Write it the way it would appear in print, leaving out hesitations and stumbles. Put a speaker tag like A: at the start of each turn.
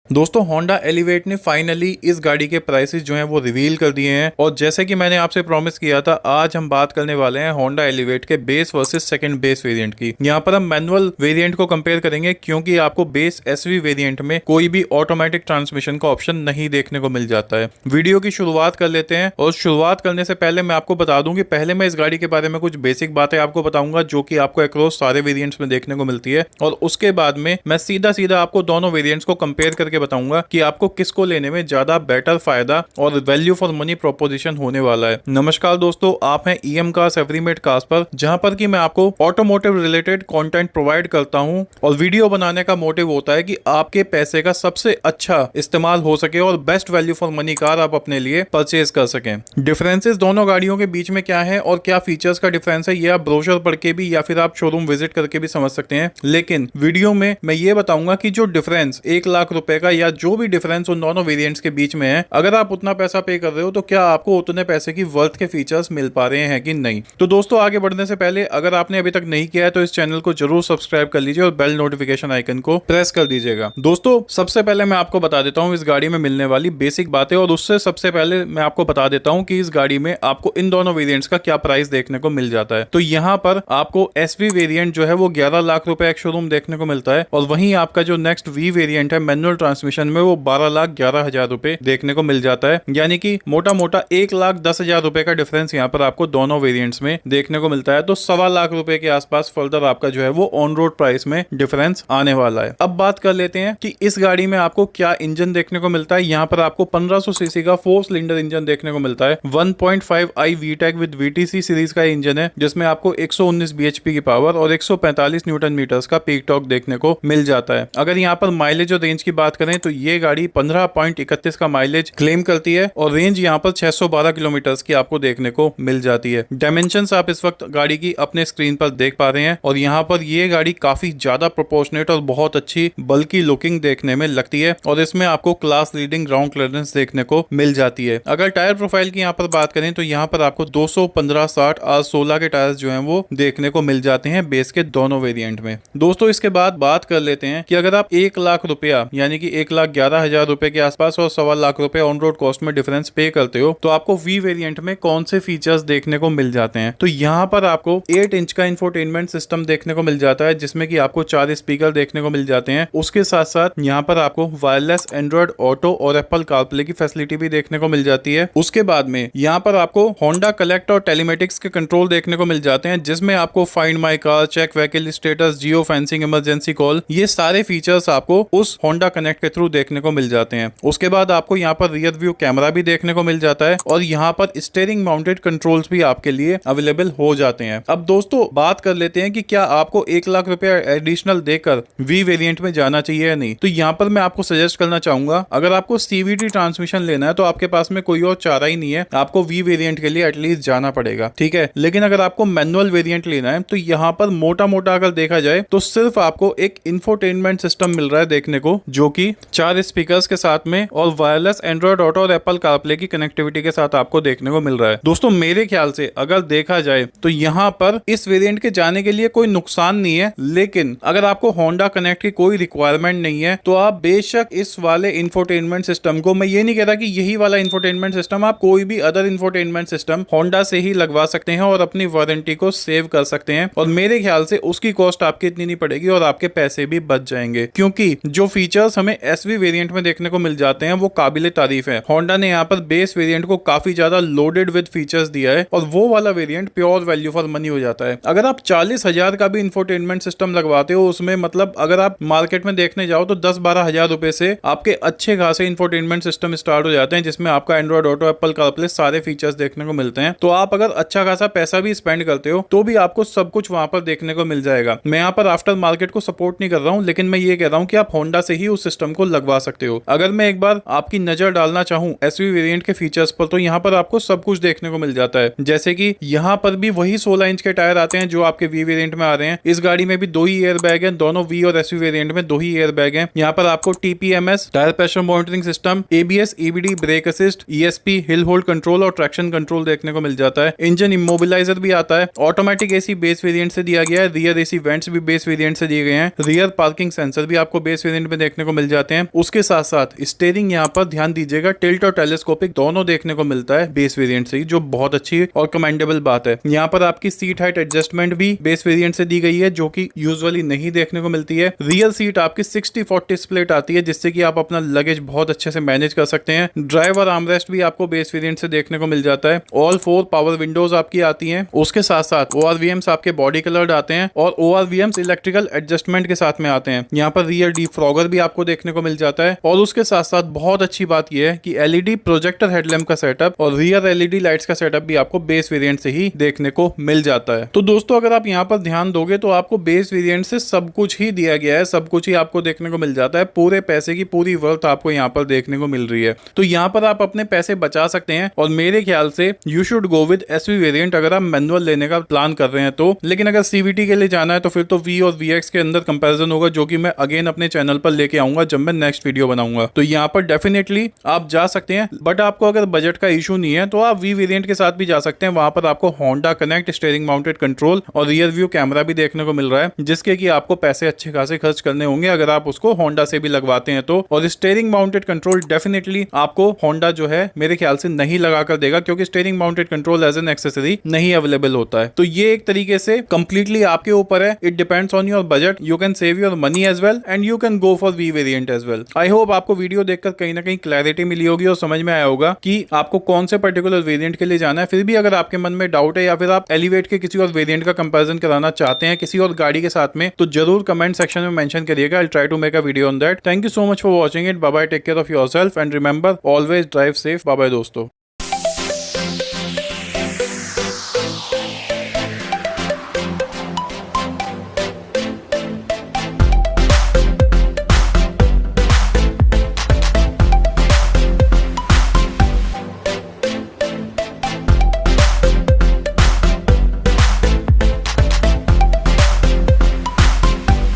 A: दोस्तों Honda elevate ने finally इस गाड़ी के प्राइसेस जो हैं वो रिवील कर दिए हैं और जैसे कि मैंने आपसे प्रॉमिस किया था, आज हम बात करने वाले हैं होंडा एलिवेट के base versus second base variant की। यहाँ पर हम मैनुअल वेरिएंट को कंपेयर करेंगे क्योंकि आपको बेस एसवी वेरिएंट में कोई भी ऑटोमेटिक ट्रांसमिशन का ऑप्शन नहीं देखने को मिल जाता है। वीडियो की शुरुआत कर लेते हैं और शुरुआत करने से पहले मैं आपको बता दूं कि पहले मैं इस गाड़ी के बारे में कुछ बेसिक बातें आपको बताऊंगा जो कि आपको अक्रॉस सारे वेरिएंट्स में देखने को मिलती है और उसके बाद में मैं सीधा सीधा आपको दोनों वेरिएंट्स को कंपेयर करके बताऊंगा कि आपको किसको लेने में ज्यादा बेटर फायदा और वैल्यू फॉर मनी प्रोपोजिशन होने वाला है। नमस्कार दोस्तों, आप हैं ईएम कार्स एवरीमेट कार्स पर, जहां पर कि मैं आपको ऑटोमोटिव रिलेटेड कंटेंट प्रोवाइड करता हूं और वीडियो बनाने का मोटिव होता है कि आपके पैसे का सबसे अच्छा इस्तेमाल हो सके और best value for money car आप अपने लिए परचेज कर सकें। डिफरेंसेस दोनों गाड़ियों के बीच में क्या है और क्या फीचर्स का डिफरेंस है, ये आप ब्रोशर पढ़ के भी या फिर आप शोरूम विजिट करके भी समझ सकते हैं। लेकिन वीडियो में मैं ये बताऊंगा कि जो डिफरेंस 1 लाख रुपए का या जो भी डिफरेंस उन दोनों वेरिएंट्स के बीच में है, अगर आप उतना पैसा पे कर रहे हो तो क्या आपको उतने पैसे की वर्थ के फीचर्स मिल पा रहे हैं कि नहीं। तो दोस्तों आगे बढ़ने से पहले अगर आपने अभी तक नहीं किया है तो इस चैनल को जरूर सब्सक्राइब कर लीजिए और बेल नोटिफिकेशन आइकन को प्रेस कर दीजिएगा। दोस्तों सबसे पहले मैं आपको बता देता हूँ इस गाड़ी में मिलने वाली बेसिक बातें और उससे सबसे पहले मैं आपको बता देता हूँ कि इस गाड़ी में आपको इन दोनों वेरिएंट्स का क्या प्राइस देखने को मिल जाता है। तो यहाँ पर आपको एसवी वेरिएंट जो है वो 11 लाख रुपए एक शोरूम देखने को मिलता है और वहीं आपका जो नेक्स्ट वी वेरिएंट है मैनुअल ट्रांसमिशन में वो 12,11,000 रुपए देखने को मिल जाता है। यानी कि मोटा मोटा 1,10,000 रुपए का डिफरेंस यहाँ पर आपको दोनों वेरिएंट्स में देखने को मिलता है। तो 1.25 लाख रुपए के आसपास फर्दर आपका जो है वो ऑन रोड प्राइस में डिफरेंस आने वाला है। अब बात कर लेते हैं कि इस गाड़ी में आपको क्या इंजन देखने को मिलता है। यहाँ पर आपको 1500 सीसी का 4 सिलेंडर इंजन देखने को मिलता है। 1.5i VTEC with VTC series का इंजन है जिसमें आपको 119 bhp की पावर और 145 न्यूटन मीटर्स का पीक टॉर्क देखने को मिल जाता है। अगर यहाँ पर माइलेज और रेंज की बात करें तो ये गाड़ी 15.31 का माइलेज क्लेम करती है और रेंज यहाँ पर 612 किलोमीटर्स की आपको देखने को मिल जाती है। डायमेंशंस आप इस वक्त गाड़ी की अपने स्क्रीन पर देख पा रहे हैं और यहाँ पर ये गाड़ी काफी ज्यादा प्रोपोर्शनेट और बहुत अच्छी बल्कि लुकिंग देखने में लगती है और इसमें आपको क्लास लीडिंग ग्राउंड क्लियरेंस देखने को मिल जाती है। अगर टायर प्रोफाइल की यहाँ पर बात करें तो यहाँ पर आपको 215/60 R16 के टायर्स जो हैं वो देखने को मिल जाते हैं बेस के दोनों वेरिएंट में। दोस्तों इसके बाद बात कर लेते हैं कि अगर आप 1 लाख रुपया यानी कि 1,11,000 रुपए के आसपास और 1.25 लाख रुपए ऑन रोड कॉस्ट में डिफरेंस पे करते हो तो आपको वी वेरिएंट में कौन से फीचर्स देखने को मिल जाते हैं। तो यहाँ पर आपको 8 इंच का इंफोटेनमेंट सिस्टम देखने को मिल जाता है जिसमें कि आपको 4 स्पीकर देखने को मिल जाते हैं। उसके साथ साथ यहाँ पर आपको वायरलेस एंड्रॉइड ऑटो और एप्पल कारप्ले की फैसिलिटी भी देखने को मिल जाती है। उसके बाद में यहाँ पर आपको होंडा कलेक्ट और टेलीमेटिक्स के कंट्रोल देखने को मिल जाते हैं जिसमें आपको find my car, check vehicle status, geofencing, emergency call, ये सारे फीचर्स आपको उस होंडा कनेक्ट के थ्रू देखने को मिल जाते हैं। उसके बाद आपको यहाँ पर रियर व्यू कैमरा भी देखने को मिल जाता है और यहाँ पर स्टीयरिंग माउंटेड कंट्रोल्स भी आपके लिए अवेलेबल हो जाते हैं। अब दोस्तों बात कर लेते हैं कि क्या आपको 1 लाख रुपया एडिशनल देकर वी वेरिएंट में जाना चाहिए या नहीं। तो यहाँ पर मैं आपको सजेस्ट करना चाहूंगा, अगर आपको सीवीटी ट्रांसमिशन लेना है तो आपके पास में कोई और चारा ही नहीं है, आपको वी वेरिएंट के लिए एटलीस्ट जाना पड़ेगा, ठीक है। लेकिन अगर आपको मैनुअल वेरिएंट लेना है तो यहाँ पर मोटा मोटा अगर देखा जाए तो सिर्फ आपको एक इंफोटेनमेंट सिस्टम मिल रहा है देखने को जो कि 4 स्पीकर्स के साथ में और वायरलेस एंड्रॉइड ऑटो और एप्पल कारप्ले की कनेक्टिविटी के साथ आपको देखने को मिल रहा है। दोस्तों मेरे ख्याल से अगर देखा जाए तो यहाँ पर इस वेरिएंट के जाने के लिए कोई नुकसान नहीं है, लेकिन अगर आपको होंडा कनेक्ट की कोई रिक्वायरमेंट नहीं है तो आप बेशक इस वाले इंफोटेनमेंट सिस्टम को, मैं ये नहीं कहता कि यही वाला इंफोटेनमेंट सिस्टम, आप कोई भी अदर इंफोटेनमेंट सिस्टम होंडा से ही लगवा सकते हैं और अपनी वारंटी को सेव कर सकते हैं और मेरे ख्याल से उसकी कॉस्ट आपकी इतनी नहीं पड़ेगी और आपके पैसे भी बच जाएंगे क्योंकि जो फीचर्स हमें एसवी वेरिएंट में देखने को मिल जाते हैं वो काबिले तारीफ है। होंडा ने यहाँ पर बेस वेरिएंट को काफी ज्यादा लोडेड विद फीचर्स दिया है और वो वाला variant pure value for money हो जाता है। अगर आप 40,000 का भी इंफोटेनमेंट सिस्टम लगवाते हो उसमें, मतलब अगर आप मार्केट में देखने जाओ तो 10-12 हजार रुपए से आपके अच्छे खासे इंफोटेनमेंट सिस्टम स्टार्ट हो जाते हैं जिसमें आपका एंड्रॉइड ऑटो, एप्पल कारप्ले सारे फीचर्स देखने को मिलते हैं। तो आप अगर अच्छा खासा पैसा भी स्पेंड करते हो तो भी आपको सब कुछ वहां पर देखने को मिल जाएगा। मैं यहाँ पर आफ्टर मार्केट को सपोर्ट नहीं कर रहा हूँ, लेकिन मैं ये कह रहा हूँ कि आप होंडा से ही उस सिस्टम को लगवा सकते हो। अगर मैं एक बार आपकी नजर डालना चाहूँ एसवी वेरिएंट के फीचर्स पर तो यहाँ पर आपको सब कुछ देखने को मिल जाता है, जैसे कि यहाँ पर भी वही 16 इंच के टायर आते हैं जो आपके वी वेरिएंट में आ रहे हैं। इस गाड़ी में भी 2 ही एयर बैग है, दोनों वी और एसवी वेरिएंट में 2 ही एयर बैग है। यहाँ पर आपको TPMS, tyre pressure monitoring system, ABS, EBD, brake assist, ESP, hill hold control और ट्रैक्शन कंट्रोल देखने को मिल जाता है। इंजन इमोबिलाइजर भी आता है। ऑटोमेटिक एसी बेस वेरिएंट से दिया गया है, रियर एसी वेंट्स भी बेस वेरिएंट से दिए गए हैं। रियर पार्किंग सेंसर भी आपको बेस वेरिएंट में देखने को मिल जाते हैं। उसके साथ साथ स्टीयरिंग यहाँ पर ध्यान दीजिएगा टिल्ट और टेलीस्कोपिक दोनों देखने को मिलता है बेस वेरिएंट से ही, जो बहुत अच्छी और कमेंडेबल बात है। यहाँ पर आपकी सीट हाइट एडजस्टमेंट भी बेस वेरिएंट से दी गई है, जो कि यूजुअली नहीं देखने को मिलती है। रियर सीट आपकी 60-40 स्प्लिट आती है, जिससे कि आप अपना लगेज बहुत अच्छे से मैनेज कर सकते हैं। ड्राइवर आर्मरेस्ट भी आपको बेस वेरिएंट से देखने को मिल जाता है। ऑल 4 पावर विंडोज आपकी आती हैं। उसके साथ साथ ORVMs आपके बॉडी कलर्ड आते हैं और ORVMs इलेक्ट्रिकल एडजस्टमेंट के साथ में आते हैं। यहाँ पर रियर डिफ्रॉगर भी आपको देखने को मिल जाता है। और उसके साथ साथ बहुत अच्छी बात यह है कि LED प्रोजेक्टर हेडलैम्प का सेटअप और रियर LED लाइट्स का सेटअप भी आपको बेस वेरिएंट से ही देखने को मिल जाता है। तो दोस्तों अगर आप यहाँ पर ध्यान दोगे तो आपको बेस वेरिएंट से सब कुछ ही दिया गया है, सब कुछ ही आपको देखने को मिल जाता है। पूरे पैसे की पूरी वर्थ आपको यहाँ पर देखने को मिल रही है। तो यहाँ पर आप अपने पैसे बचा सकते हैं और मेरे ख्याल से you should go with SV variant अगर आप मैनुअल लेने का प्लान कर रहे हैं तो। लेकिन अगर CVT के लिए जाना है तो फिर तो V और VX के अंदर कंपैरिजन होगा, जो कि मैं अगेन अपने चैनल पर लेके आऊंगा जब मैं नेक्स्ट वीडियो बनाऊंगा। तो यहाँ पर डेफिनेटली आप जा सकते हैं, बट आपको अगर बजट का इशू नहीं है तो आप V वेरिएंट के साथ भी जा सकते हैं। वहां पर आपको Honda connect, steering mounted control और रियर व्यू कैमरा भी देखने को मिल रहा है, जिसके कि आपको पैसे अच्छे खासे खर्च करने होंगे अगर आप उसको होंडा से भी लगवाते हैं तो। और स्टीयरिंग माउंटेड कंट्रोल डेफिनेटली आपको होंडा जो है मेरे ख्याल से नहीं लगा कर देगा, क्योंकि steering mounted control as an accessory नहीं अवेलेबल होता है। तो ये एक तरीके से कंप्लीटली आपके ऊपर है। It depends on your budget. You can save your money as well and you can go for V variant as well. I hope आपको वीडियो देखकर कहीं ना कहीं क्लैरिटी मिली होगी और समझ में आया होगा कि आपको कौन से पर्टिकुलर वेरिएंट के लिए जाना है। फिर भी अगर आपके मन में डाउट है या फिर आप एलिवेट के किसी और वेरिएंट का कंपैरिजन कराना चाहते हैं किसी और गाड़ी के साथ में, तो जरूर कमेंट सेक्शन में मेंशन करिएगा। I try to make a video on that. Thank you so much for watching it. Bye bye, take care of yourself and remember always drive safe. Bye bye दोस्तों।